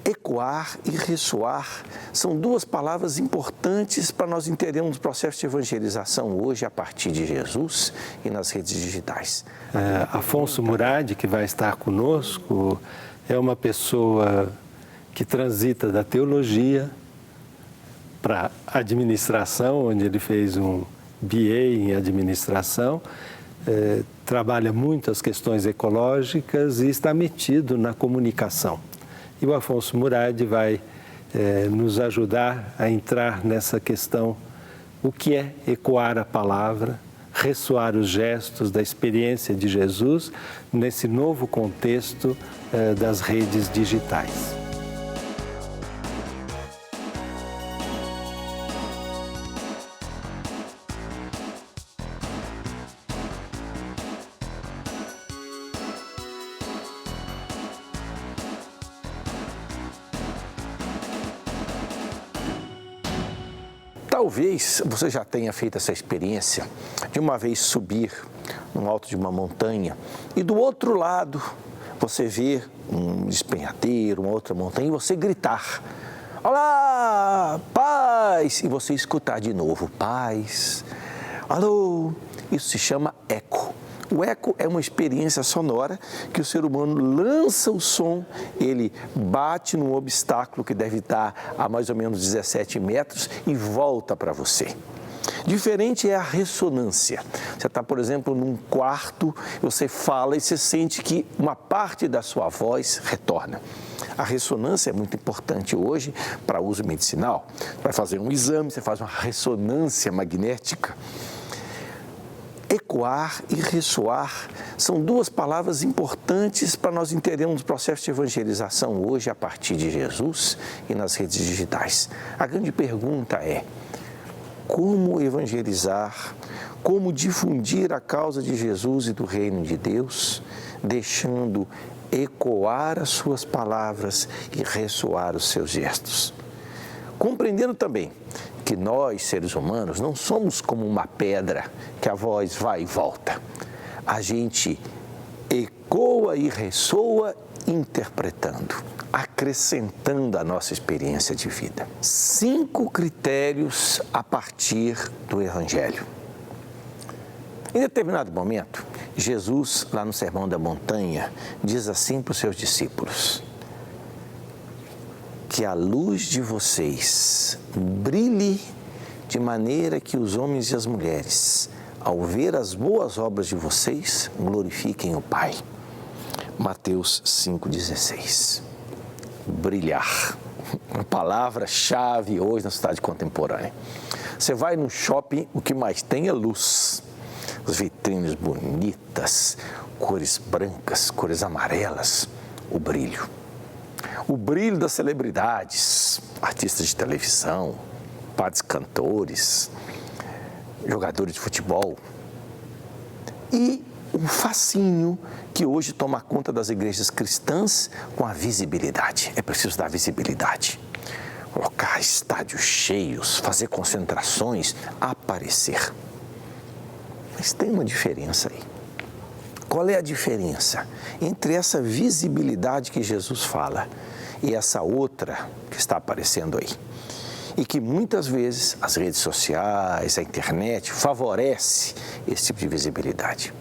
Ecoar e ressoar são duas palavras importantes para nós entendermos o processo de evangelização hoje a partir de Jesus e nas redes digitais. Afonso Murad, que vai estar conosco, é uma pessoa que transita da teologia para administração, onde ele fez um BA em administração, trabalha muito as questões ecológicas e está metido na comunicação. E o Afonso Murad vai nos ajudar a entrar nessa questão, o que é ecoar a palavra, ressoar os gestos da experiência de Jesus nesse novo contexto das redes digitais. Talvez você já tenha feito essa experiência de uma vez subir no alto de uma montanha e do outro lado você vê um despenhadeiro, uma outra montanha e você gritar: "Olá, paz!" E você escutar de novo: "Paz, alô!" Isso se chama eco. O eco é uma experiência sonora que o ser humano lança o som, ele bate num obstáculo que deve estar a mais ou menos 17 metros e volta para você. Diferente é a ressonância. Você está, por exemplo, num quarto, você fala e você sente que uma parte da sua voz retorna. A ressonância é muito importante hoje para uso medicinal. Você vai fazer um exame, você faz uma ressonância magnética. Ecoar e ressoar são duas palavras importantes para nós entendermos o processo de evangelização hoje a partir de Jesus e nas redes digitais. A grande pergunta é: como evangelizar, como difundir a causa de Jesus e do reino de Deus, deixando ecoar as suas palavras e ressoar os seus gestos? Compreendendo também que nós, seres humanos, não somos como uma pedra que a voz vai e volta. A gente ecoa e ressoa interpretando, acrescentando a nossa experiência de vida. 5 critérios a partir do Evangelho. Em determinado momento, Jesus, lá no Sermão da Montanha, diz assim para os seus discípulos: que a luz de vocês brilhe de maneira que os homens e as mulheres, ao ver as boas obras de vocês, glorifiquem o Pai. Mateus 5,16. Brilhar. Uma palavra-chave hoje na sociedade contemporânea. Você vai no shopping, o que mais tem é luz. As vitrines bonitas, cores brancas, cores amarelas, o brilho. O brilho das celebridades, artistas de televisão, padres cantores, jogadores de futebol. E o fascínio que hoje toma conta das igrejas cristãs com a visibilidade. É preciso dar visibilidade. Colocar estádios cheios, fazer concentrações, aparecer. Mas tem uma diferença aí. Qual é a diferença entre essa visibilidade que Jesus fala e essa outra que está aparecendo aí? E que muitas vezes as redes sociais, a internet favorece esse tipo de visibilidade.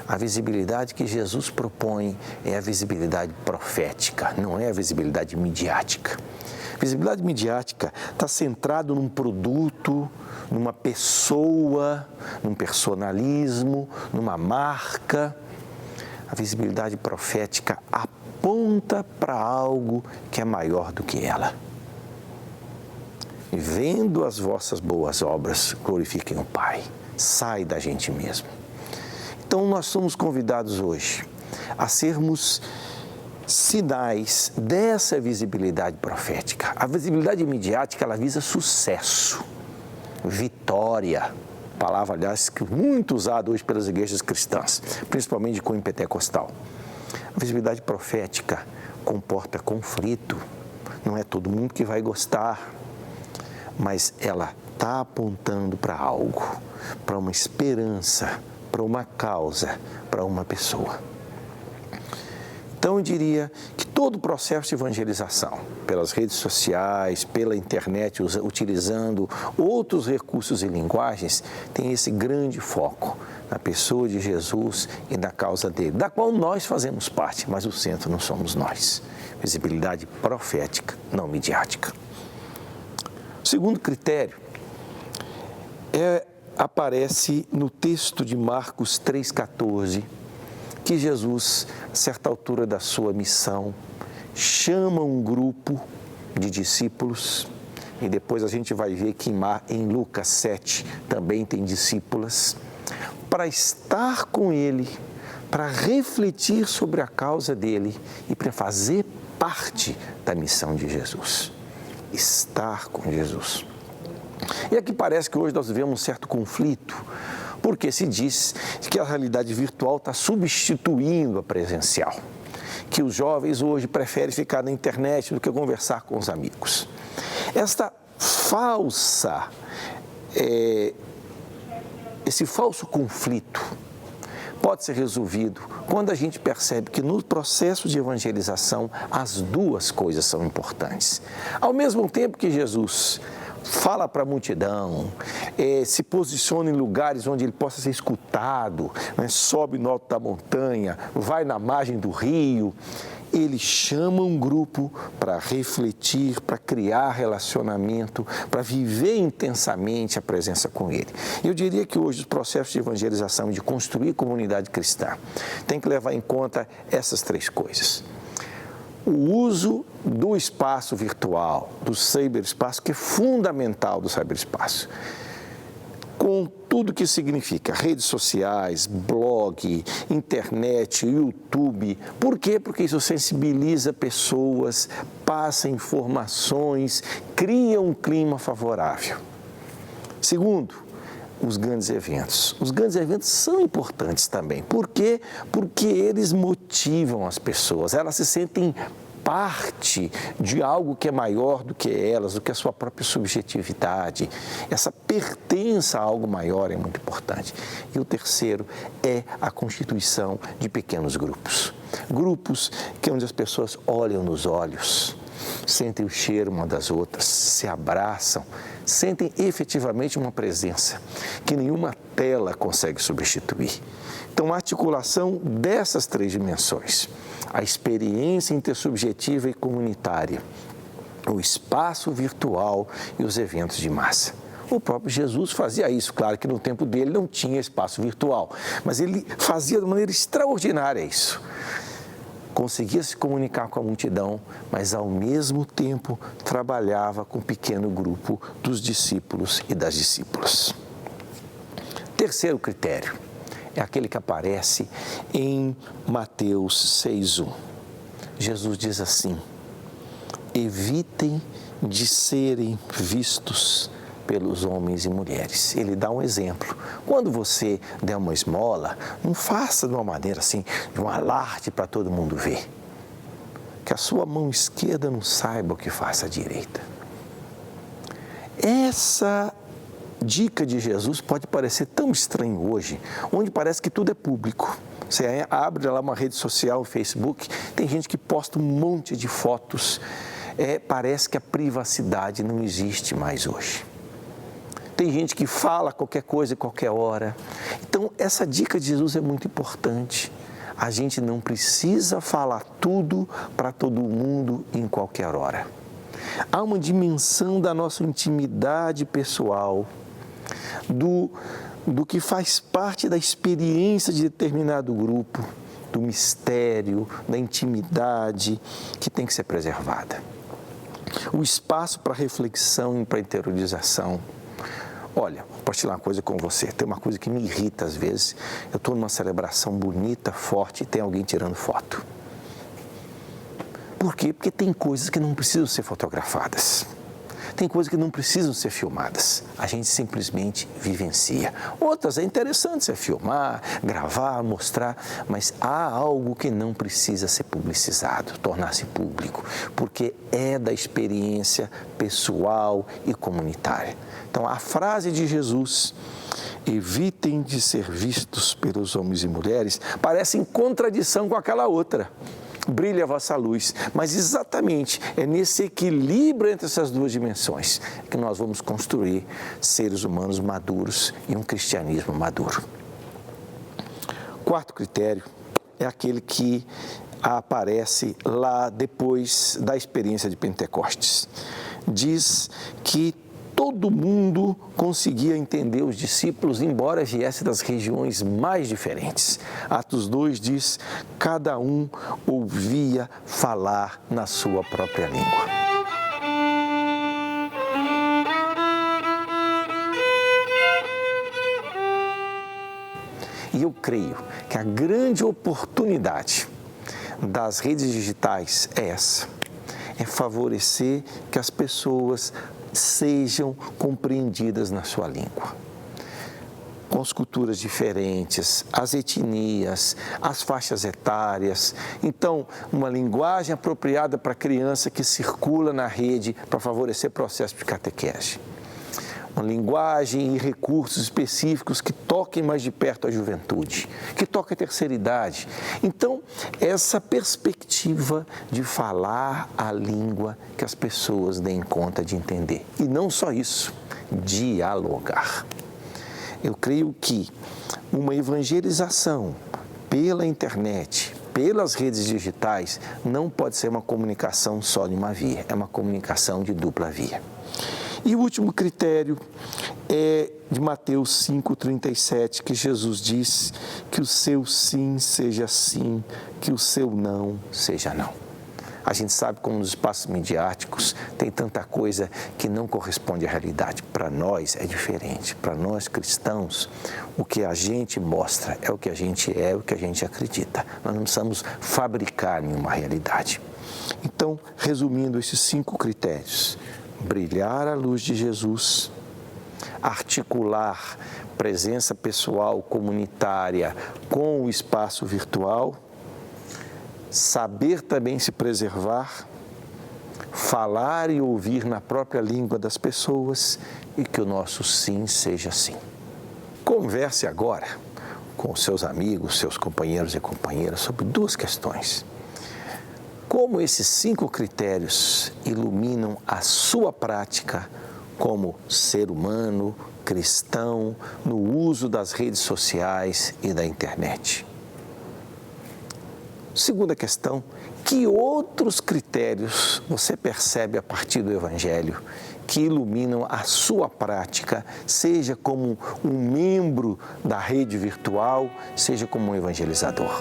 A visibilidade que Jesus propõe é a visibilidade profética, não é a visibilidade midiática. Visibilidade midiática está centrado num produto, numa pessoa, num personalismo, numa marca. A visibilidade profética aponta para algo que é maior do que ela. E vendo as vossas boas obras, glorifiquem o Pai. Sai da gente mesmo. Então nós somos convidados hoje a sermos sinais dessa visibilidade profética. A visibilidade midiática, ela visa sucesso, vitória, palavra, aliás, que muito usada hoje pelas igrejas cristãs, principalmente de cunho pentecostal. A visibilidade profética comporta conflito, não é todo mundo que vai gostar, mas ela está apontando para algo, para uma esperança, para uma causa, para uma pessoa. Então eu diria que todo o processo de evangelização, pelas redes sociais, pela internet, utilizando outros recursos e linguagens, tem esse grande foco na pessoa de Jesus e na causa dele, da qual nós fazemos parte, mas o centro não somos nós. Visibilidade profética, não midiática. O segundo critério aparece no texto de Marcos 3,14, que Jesus, a certa altura da sua missão, chama um grupo de discípulos, e depois a gente vai ver que em Lucas 7 também tem discípulas, para estar com ele, para refletir sobre a causa dele e para fazer parte da missão de Jesus. Estar com Jesus. E aqui parece que hoje nós vivemos um certo conflito, porque se diz que a realidade virtual está substituindo a presencial, que os jovens hoje preferem ficar na internet do que conversar com os amigos. Esse falso conflito pode ser resolvido quando a gente percebe que no processo de evangelização as duas coisas são importantes. Ao mesmo tempo que Jesus fala para a multidão, se posiciona em lugares onde ele possa ser escutado, né? Sobe no alto da montanha, vai na margem do rio, ele chama um grupo para refletir, para criar relacionamento, para viver intensamente a presença com ele. Eu diria que hoje os processos de evangelização e de construir comunidade cristã tem que levar em conta essas três coisas. O uso do espaço virtual, do cyberespaço, que é fundamental do cyberespaço, com tudo que significa redes sociais, blog, internet, YouTube. Por quê? Porque isso sensibiliza pessoas, passa informações, cria um clima favorável. Segundo, os grandes eventos. Os grandes eventos são importantes também. Por quê? Porque eles motivam as pessoas, elas se sentem parte de algo que é maior do que elas, do que a sua própria subjetividade. Essa pertença a algo maior é muito importante. E o terceiro é a constituição de pequenos grupos. Grupos que onde as pessoas olham nos olhos, sentem o cheiro uma das outras, se abraçam, sentem efetivamente uma presença que nenhuma tela consegue substituir. Então, a articulação dessas três dimensões, a experiência intersubjetiva e comunitária, o espaço virtual e os eventos de massa. O próprio Jesus fazia isso, claro que no tempo dele não tinha espaço virtual, mas ele fazia de maneira extraordinária isso. Conseguia se comunicar com a multidão, mas ao mesmo tempo trabalhava com um pequeno grupo dos discípulos e das discípulas. Terceiro critério é aquele que aparece em Mateus 6,1. Jesus diz assim: evitem de serem vistos pelos homens e mulheres. Ele dá um exemplo. Quando você der uma esmola, não faça de uma maneira assim, de um alarde para todo mundo ver. Que a sua mão esquerda não saiba o que faz a direita. Essa dica de Jesus pode parecer tão estranho hoje, onde parece que tudo é público. Você abre lá uma rede social, o Facebook, tem gente que posta um monte de fotos. Parece que a privacidade não existe mais hoje. Tem gente que fala qualquer coisa, qualquer hora. Então, essa dica de Jesus é muito importante. A gente não precisa falar tudo para todo mundo em qualquer hora. Há uma dimensão da nossa intimidade pessoal, do que faz parte da experiência de determinado grupo, do mistério, da intimidade, que tem que ser preservada. O espaço para reflexão e para interiorização. Olha, vou partilhar uma coisa com você. Tem uma coisa que me irrita às vezes. Eu estou numa celebração bonita, forte, e tem alguém tirando foto. Por quê? Porque tem coisas que não precisam ser fotografadas. Tem coisas que não precisam ser filmadas. A gente simplesmente vivencia. Outras é interessante você filmar, gravar, mostrar, mas há algo que não precisa ser publicizado, tornar-se público, porque é da experiência pessoal e comunitária. Então, a frase de Jesus, evitem de ser vistos pelos homens e mulheres, parece em contradição com aquela outra. brilhe a vossa luz. Mas exatamente é nesse equilíbrio entre essas duas dimensões que nós vamos construir seres humanos maduros e um cristianismo maduro. Quarto critério é aquele que aparece lá depois da experiência de Pentecostes. Diz que todo mundo conseguia entender os discípulos, embora viesse das regiões mais diferentes. Atos 2 diz, cada um ouvia falar na sua própria língua. E eu creio que a grande oportunidade das redes digitais é essa, é favorecer que as pessoas sejam compreendidas na sua língua. Com as culturas diferentes, as etnias, as faixas etárias. Então, uma linguagem apropriada para a criança que circula na rede para favorecer processo de catequese. Uma linguagem e recursos específicos que toquem mais de perto a juventude, que toquem a terceira idade. Então, essa perspectiva de falar a língua que as pessoas deem conta de entender. E não só isso, dialogar. Eu creio que uma evangelização pela internet, pelas redes digitais, não pode ser uma comunicação só de uma via, é uma comunicação de dupla via. E o último critério é de Mateus 5,37, que Jesus diz que o seu sim seja sim, que o seu não seja não. A gente sabe como nos espaços midiáticos tem tanta coisa que não corresponde à realidade. Para nós é diferente. Para nós cristãos, o que a gente mostra é o que a gente é, o que a gente acredita. Nós não precisamos fabricar nenhuma realidade. Então, resumindo esses 5 critérios: brilhar a luz de Jesus, articular presença pessoal comunitária com o espaço virtual, saber também se preservar, falar e ouvir na própria língua das pessoas e que o nosso sim seja sim. Converse agora com seus amigos, seus companheiros e companheiras sobre 2 questões. Como esses 5 critérios iluminam a sua prática como ser humano, cristão, no uso das redes sociais e da internet? Segunda questão, que outros critérios você percebe a partir do Evangelho que iluminam a sua prática, seja como um membro da rede virtual, seja como um evangelizador?